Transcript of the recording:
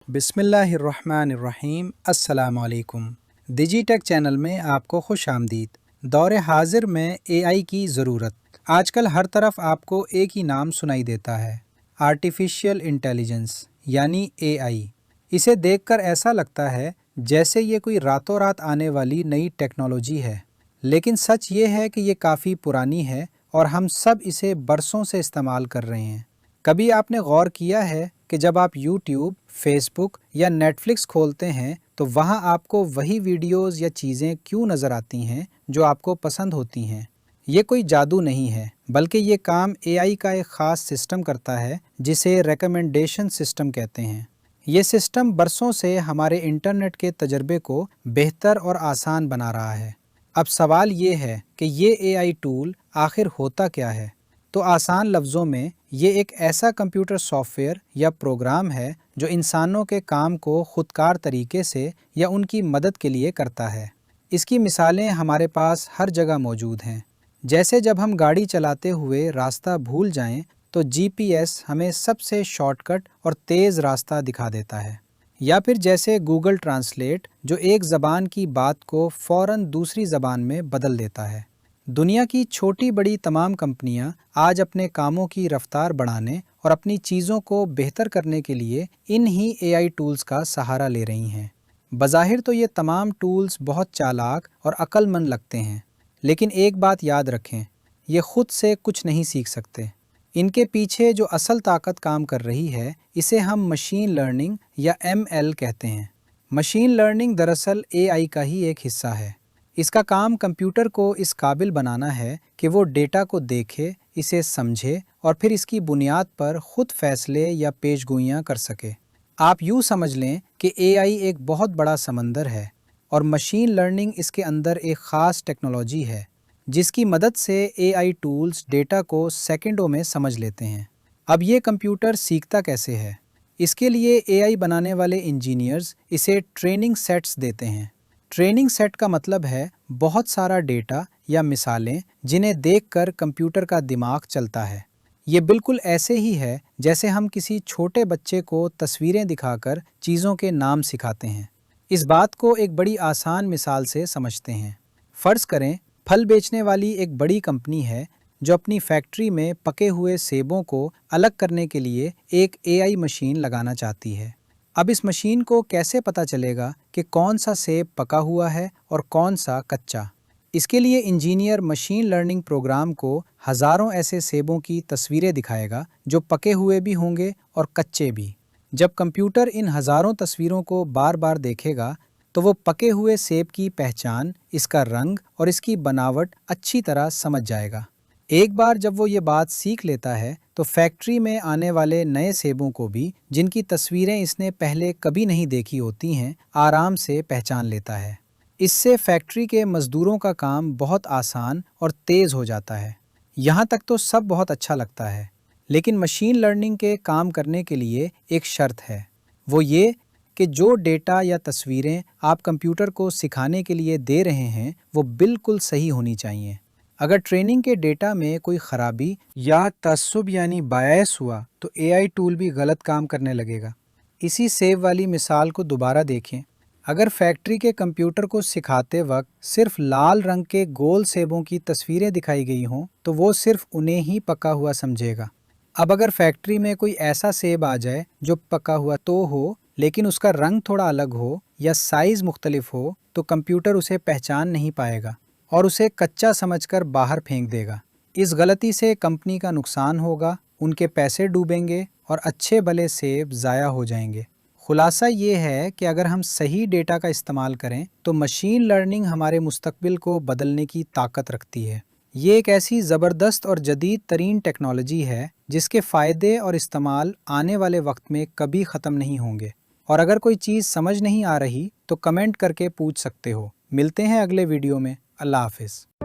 बिस्मिल्लाहिर्रहमानिर्रहीम। अस्सलाम वालेकुम। डिजिटेक चैनल में आपको खुश आमदीद। दौर हाजिर में एआई की ज़रूरत। आजकल हर तरफ आपको एक ही नाम सुनाई देता है, आर्टिफिशियल इंटेलिजेंस यानी एआई। इसे देखकर ऐसा लगता है जैसे ये कोई रातों रात आने वाली नई टेक्नोलॉजी है, लेकिन सच ये है कि ये काफ़ी पुरानी है और हम सब इसे बरसों से इस्तेमाल कर रहे हैं। कभी आपने गौर किया है कि जब आप यूट्यूब, फेसबुक या नेटफ्लिक्स खोलते हैं तो वहाँ आपको वही वीडियोस या चीज़ें क्यों नज़र आती हैं जो आपको पसंद होती हैं? ये कोई जादू नहीं है, बल्कि ये काम एआई का एक ख़ास सिस्टम करता है जिसे रिकमेंडेशन सिस्टम कहते हैं। ये सिस्टम बरसों से हमारे इंटरनेट के तजर्बे को बेहतर और आसान बना रहा है। अब सवाल ये है कि ये एआई टूल आखिर होता क्या है? तो आसान लफ्ज़ों में ये एक ऐसा कंप्यूटर सॉफ्टवेयर या प्रोग्राम है जो इंसानों के काम को खुदकार तरीके से या उनकी मदद के लिए करता है। इसकी मिसालें हमारे पास हर जगह मौजूद हैं। जैसे जब हम गाड़ी चलाते हुए रास्ता भूल जाएं तो जीपीएस हमें सबसे शॉर्टकट और तेज़ रास्ता दिखा देता है। या फिर जैसे गूगल ट्रांसलेट जो एक ज़बान की बात को फ़ौरन दूसरी ज़बान में बदल देता है। दुनिया की छोटी बड़ी तमाम कंपनियां आज अपने कामों की रफ्तार बढ़ाने और अपनी चीज़ों को बेहतर करने के लिए इन ही एआई टूल्स का सहारा ले रही हैं। बज़ाहिर तो ये तमाम टूल्स बहुत चालाक और अक्लमंद लगते हैं, लेकिन एक बात याद रखें, ये खुद से कुछ नहीं सीख सकते। इनके पीछे जो असल ताकत काम कर रही है, इसे हम मशीन लर्निंग या एमएल कहते हैं। मशीन लर्निंग दरअसल एआई का ही एक हिस्सा है। इसका काम कंप्यूटर को इस काबिल बनाना है कि वो डेटा को देखे, इसे समझे और फिर इसकी बुनियाद पर खुद फैसले या पेशगोइयाँ कर सके। आप यूँ समझ लें कि एआई एक बहुत बड़ा समंदर है और मशीन लर्निंग इसके अंदर एक ख़ास टेक्नोलॉजी है जिसकी मदद से एआई टूल्स डेटा को सेकंडों में समझ लेते हैं। अब ये कंप्यूटर सीखता कैसे है? इसके लिए एआई बनाने वाले इंजीनियर्स इसे ट्रेनिंग सेट्स देते हैं। ट्रेनिंग सेट का मतलब है बहुत सारा डेटा या मिसालें जिन्हें देखकर कंप्यूटर का दिमाग चलता है। ये बिल्कुल ऐसे ही है जैसे हम किसी छोटे बच्चे को तस्वीरें दिखाकर चीज़ों के नाम सिखाते हैं। इस बात को एक बड़ी आसान मिसाल से समझते हैं। फ़र्ज़ करें फल बेचने वाली एक बड़ी कंपनी है जो अपनी फैक्ट्री में पके हुए सेबों को अलग करने के लिए एक एआई मशीन लगाना चाहती है। अब इस मशीन को कैसे पता चलेगा कि कौन सा सेब पका हुआ है और कौन सा कच्चा? इसके लिए इंजीनियर मशीन लर्निंग प्रोग्राम को हज़ारों ऐसे सेबों की तस्वीरें दिखाएगा जो पके हुए भी होंगे और कच्चे भी। जब कंप्यूटर इन हज़ारों तस्वीरों को बार बार देखेगा तो वो पके हुए सेब की पहचान, इसका रंग और इसकी बनावट अच्छी तरह समझ जाएगा। एक बार जब वो ये बात सीख लेता है तो फैक्ट्री में आने वाले नए सेबों को भी, जिनकी तस्वीरें इसने पहले कभी नहीं देखी होती हैं, आराम से पहचान लेता है। इससे फैक्ट्री के मज़दूरों का काम बहुत आसान और तेज़ हो जाता है। यहाँ तक तो सब बहुत अच्छा लगता है, लेकिन मशीन लर्निंग के काम करने के लिए एक शर्त है। वो ये कि जो डेटा या तस्वीरें आप कंप्यूटर को सिखाने के लिए दे रहे हैं वो बिल्कुल सही होनी चाहिए। अगर ट्रेनिंग के डेटा में कोई ख़राबी या तअस्सुब यानी बायस हुआ तो एआई टूल भी गलत काम करने लगेगा। इसी सेब वाली मिसाल को दोबारा देखें। अगर फैक्ट्री के कंप्यूटर को सिखाते वक्त सिर्फ लाल रंग के गोल सेबों की तस्वीरें दिखाई गई हों तो वो सिर्फ उन्हें ही पका हुआ समझेगा। अब अगर फैक्ट्री में कोई ऐसा सेब आ जाए जो पका हुआ तो हो लेकिन उसका रंग थोड़ा अलग हो या साइज़ मुख्तलिफ हो तो कंप्यूटर उसे पहचान नहीं पाएगा और उसे कच्चा समझकर बाहर फेंक देगा। इस गलती से कंपनी का नुकसान होगा, उनके पैसे डूबेंगे और अच्छे भले सेब ज़ाया हो जाएंगे। खुलासा ये है कि अगर हम सही डेटा का इस्तेमाल करें तो मशीन लर्निंग हमारे मुस्तकबिल को बदलने की ताकत रखती है। ये एक ऐसी ज़बरदस्त और जदीद तरीन टेक्नोलॉजी है जिसके फ़ायदे और इस्तेमाल आने वाले वक्त में कभी ख़त्म नहीं होंगे। और अगर कोई चीज़ समझ नहीं आ रही तो कमेंट करके पूछ सकते हो। मिलते हैं अगले वीडियो में। अल्लाह हाफ़िज़।